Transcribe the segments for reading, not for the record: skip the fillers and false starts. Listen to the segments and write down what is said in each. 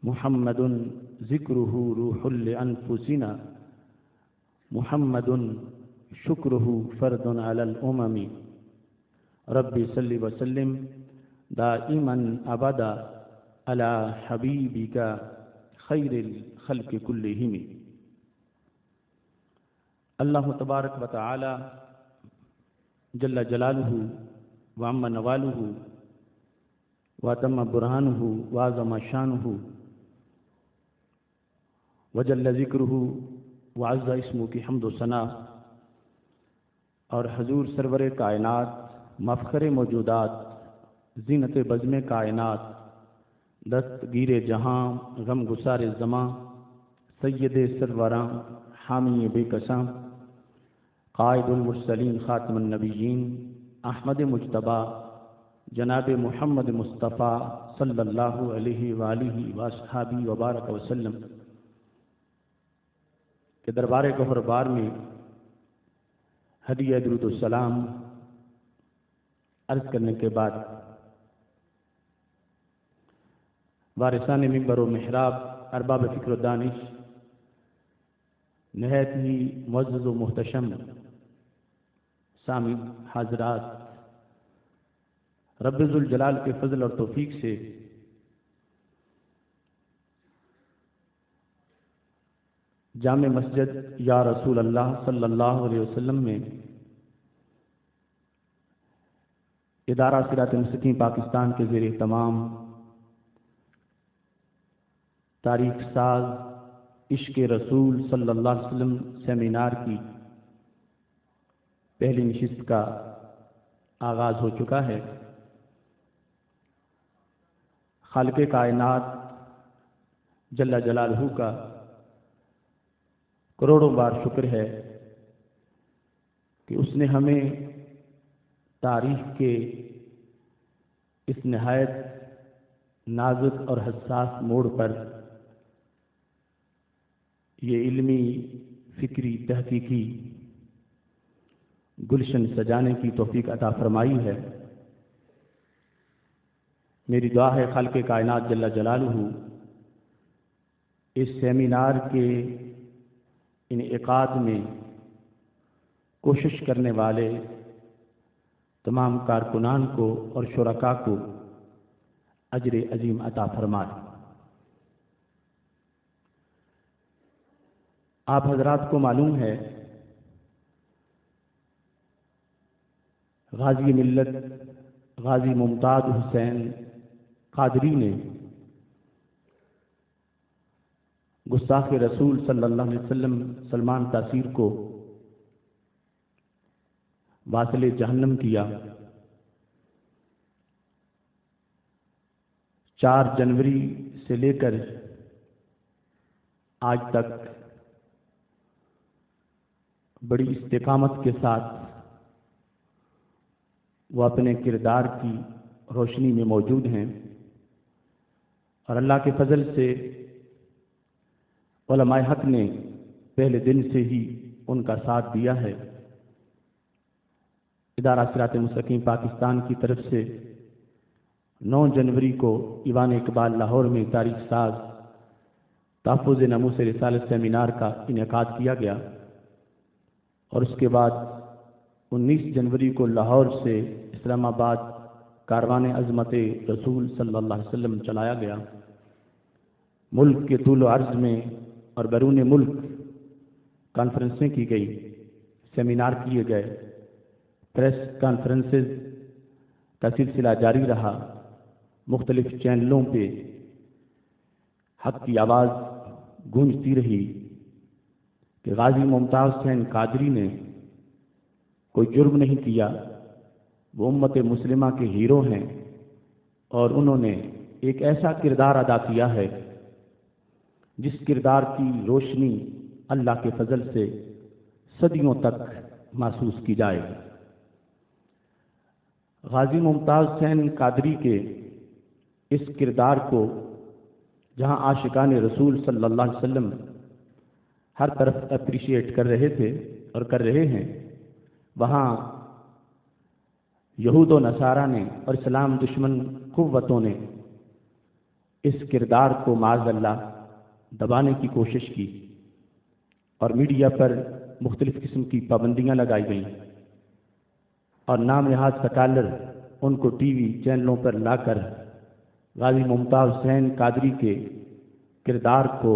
محمد ذکرہ روح لانفسنا محمد شکرہ فرد علی الامم رب صلی وسلم دائما ابدا علی حبیبک خیر الخلق کلہم۔ اللہ تبارک و تعالی جل جلالہ وعم نوالہ واتم برہانہ وعظم شانہ وجل ذکرہ وعز اسمہ کی حمد و ثنا، اور حضور سرور کائنات مفخر موجودات زینت بزم کائنات دستگیر جہاں غم گسار زماں سید سروراں حامی بے کساں قائد المرسلین خاتم النبیین احمد مجتبیٰ جناب محمد مصطفیٰ صلی اللہ علیہ وآلہ وصحبہ وبارک وسلم کے دربار گہر بار میں ہدیہ درود السلام عرض کرنے کے بعد وارثان منبر و محراب ارباب فکر و دانش، نہایت ہی معزز و محتشم سامع حضرات، رب ذوالجلال کے فضل اور توفیق سے جامع مسجد یا رسول اللہ صلی اللہ علیہ وسلم میں ادارہ صراط مستقیم پاکستان کے زیر اہتمام تاریخ ساز عشق رسول صلی اللہ علیہ وسلم سیمینار کی پہلی نشست کا آغاز ہو چکا ہے۔ خالق کائنات جل جلالہ کا کروڑوں بار شکر ہے کہ اس نے ہمیں تاریخ کے اس نہایت نازک اور حساس موڑ پر یہ علمی فکری تحقیقی گلشن سجانے کی توفیق عطا فرمائی ہے۔ میری دعا ہے خالق کائنات جل جلالہ اس سیمینار کے انعقاد میں کوشش کرنے والے تمام کارکنان کو اور شرکاء کو اجر عظیم عطا فرمائے۔ آپ حضرات کو معلوم ہے غازی ملت غازی ممتاز حسین قادری نے گستاخ رسول صلی اللہ علیہ وسلم سلمان تاثیر کو واصل جہنم کیا۔ 4 جنوری سے لے کر آج تک بڑی استقامت کے ساتھ وہ اپنے کردار کی روشنی میں موجود ہیں، اور اللہ کے فضل سے علماء حق نے پہلے دن سے ہی ان کا ساتھ دیا ہے۔ ادارہ صراط مستقیم پاکستان کی طرف سے 9 جنوری کو ایوان اقبال لاہور میں تاریخ ساز تحفظ ناموس رسالت سیمینار کا انعقاد کیا گیا، اور اس کے بعد 19 جنوری کو لاہور سے اسلام آباد کاروان عظمت رسول صلی اللہ علیہ وسلم چلایا گیا۔ ملک کے طول و عرض میں اور بیرون ملک کانفرنسیں کی گئی، سیمینار کیے گئے، پریس کانفرنسز کا سلسلہ جاری رہا، مختلف چینلوں پہ حق کی آواز گونجتی رہی کہ غازی ممتاز حسین قادری نے کوئی جرم نہیں کیا، وہ امت مسلمہ کے ہیرو ہیں، اور انہوں نے ایک ایسا کردار ادا کیا ہے جس کردار کی روشنی اللہ کے فضل سے صدیوں تک محسوس کی جائے۔ غازی ممتاز حسین قادری کے اس کردار کو جہاں عاشقان رسول صلی اللہ علیہ وسلم ہر طرف اپریشیٹ کر رہے تھے اور کر رہے ہیں، وہاں یہود و نصارہ نے اور اسلام دشمن قوتوں نے اس کردار کو معاذ اللہ دبانے کی کوشش کی اور میڈیا پر مختلف قسم کی پابندیاں لگائی گئیں اور نام نہاد سکالر ان کو ٹی وی چینلوں پر لا کر غازی ممتاز حسین قادری کے کردار کو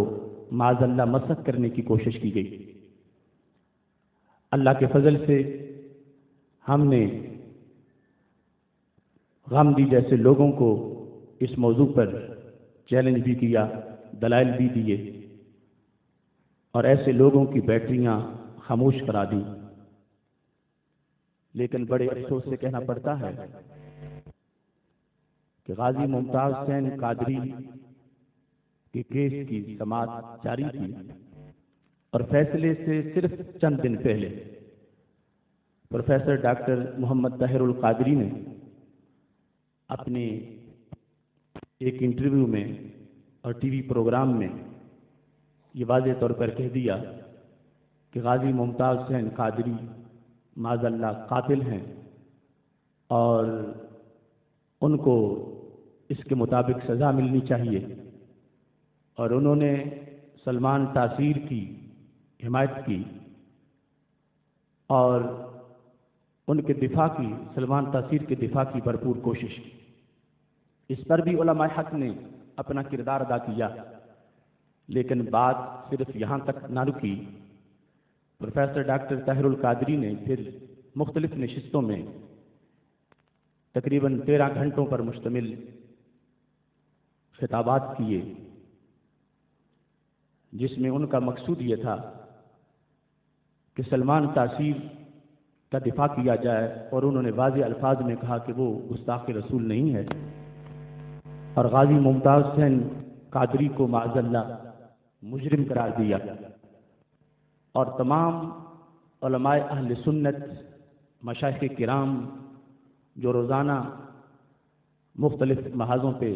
معاذ اللہ مسخ کرنے کی کوشش کی گئی۔ اللہ کے فضل سے ہم نے غامدی جیسے لوگوں کو اس موضوع پر چیلنج بھی کیا، دلائل بھی دیے اور ایسے لوگوں کی بیٹریاں خاموش کرا دی، لیکن بڑے افسوس سے کہنا پڑتا ہے کہ غازی ممتاز حسین قادری کے کیس کی سماعت جاری تھی اور فیصلے سے صرف چند دن پہلے پروفیسر ڈاکٹر محمد طاہر القادری نے اپنے ایک انٹرویو میں اور ٹی وی پروگرام میں یہ واضح طور پر کہہ دیا کہ غازی ممتاز حسین قادری معاذ اللہ قاتل ہیں اور ان کو اس کے مطابق سزا ملنی چاہیے، اور انہوں نے سلمان تاثیر کی حمایت کی اور ان کے دفاع کی، سلمان تاثیر کے دفاع کی بھرپور کوشش کی۔ اس پر بھی علماء حق نے اپنا کردار ادا کیا، لیکن بات صرف یہاں تک نہ رکی۔ پروفیسر ڈاکٹر طاہر القادری نے پھر مختلف نشستوں میں تقریباً 13 گھنٹوں پر مشتمل خطابات کیے، جس میں ان کا مقصود یہ تھا کہ سلمان تاثیر کا دفاع کیا جائے، اور انہوں نے واضح الفاظ میں کہا کہ وہ گستاخ رسول نہیں ہے، اور غازی ممتاز حسین قادری کو معاذ اللہ مجرم قرار دیا، اور تمام علماء اہل سنت، مشائخ کرام جو روزانہ مختلف محاذوں پہ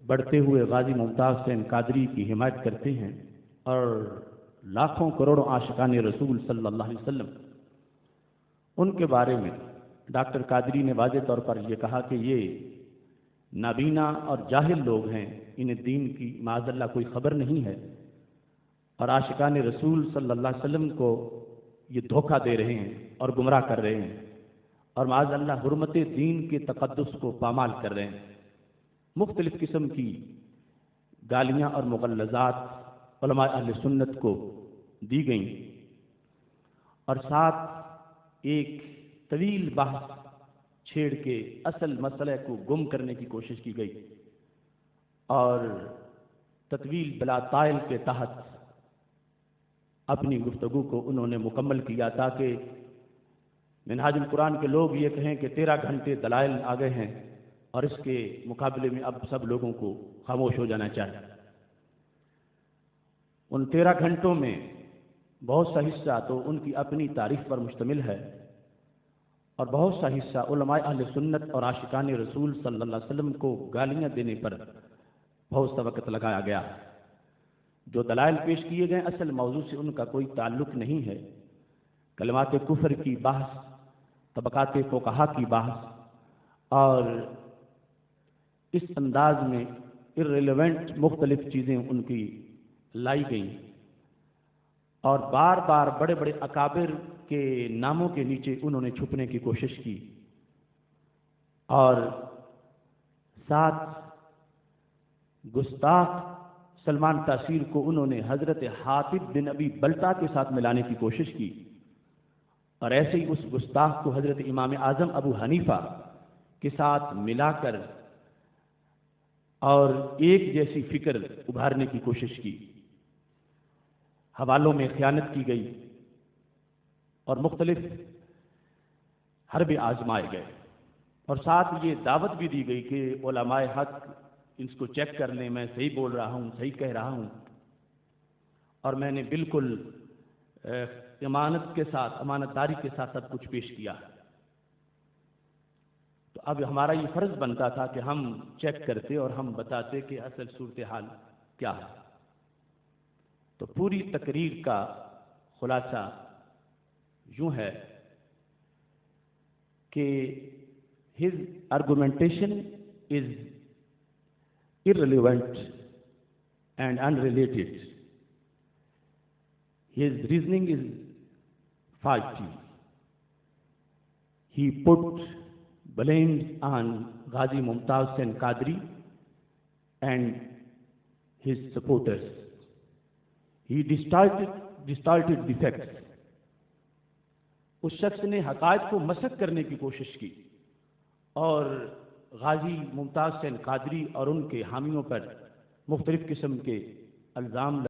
بڑھتے ہوئے غازی ممتاز حسین قادری کی حمایت کرتے ہیں، اور لاکھوں کروڑوں عاشقان رسول صلی اللہ علیہ وسلم، ان کے بارے میں ڈاکٹر قادری نے واضح طور پر یہ کہا کہ یہ نابینا اور جاہل لوگ ہیں، انہیں دین کی معاذ اللہ کوئی خبر نہیں ہے، اور عاشقان رسول صلی اللہ علیہ وسلم کو یہ دھوکہ دے رہے ہیں اور گمراہ کر رہے ہیں، اور معاذ اللہ حرمت دین کے تقدس کو پامال کر رہے ہیں۔ مختلف قسم کی گالیاں اور مغلظات علماء اہل سنت کو دی گئیں، اور ساتھ ایک طویل بحث چھیڑ کے اصل مسئلہ کو گم کرنے کی کوشش کی گئی، اور تطویل بلا طائل کے تحت اپنی گفتگو کو انہوں نے مکمل کیا، تاکہ منہاج القرآن کے لوگ یہ کہیں کہ 13 گھنٹے دلائل آ گئے ہیں اور اس کے مقابلے میں اب سب لوگوں کو خاموش ہو جانا چاہیے۔ ان 13 گھنٹوں میں بہت سا حصہ تو ان کی اپنی تعریف پر مشتمل ہے، اور بہت سا حصہ علماء اہل سنت اور عاشقان رسول صلی اللہ علیہ وسلم کو گالیاں دینے پر بہت سا وقت لگایا گیا۔ جو دلائل پیش کیے گئے اصل موضوع سے ان کا کوئی تعلق نہیں ہے۔ کلمات کفر کی بحث، طبقات فقہا کی بحث، اور اس انداز میں irrelevant مختلف چیزیں ان کی لائی گئیں، اور بار بار بڑے بڑے اکابر کے ناموں کے نیچے انہوں نے چھپنے کی کوشش کی، اور ساتھ گستاخ سلمان تاثیر کو انہوں نے حضرت حاطب بن ابی بلتہ کے ساتھ ملانے کی کوشش کی، اور ایسے ہی اس گستاخ کو حضرت امام اعظم ابو حنیفہ کے ساتھ ملا کر اور ایک جیسی فکر ابھارنے کی کوشش کی۔ حوالوں میں خیانت کی گئی اور مختلف حربے آزمائے گئے، اور ساتھ یہ دعوت بھی دی گئی کہ علماء حق اس کو چیک کر لیں، میں صحیح بول رہا ہوں، صحیح کہہ رہا ہوں، اور میں نے بالکل امانت کے ساتھ، امانت داری کے ساتھ سب کچھ پیش کیا۔ تو اب ہمارا یہ فرض بنتا تھا کہ ہم چیک کرتے اور ہم بتاتے کہ اصل صورتحال کیا ہے۔ تو پوری تقریر کا خلاصہ یوں ہے کہ his argumentation is irrelevant and unrelated. His reasoning is faulty. He put blame on Ghazi Mumtaz Hussain Qadri and his supporters. He distorted the facts. اس شخص نے حقائق کو مسخ کرنے کی کوشش کی اور غازی ممتاز حسین قادری اور ان کے حامیوں پر مختلف قسم کے الزام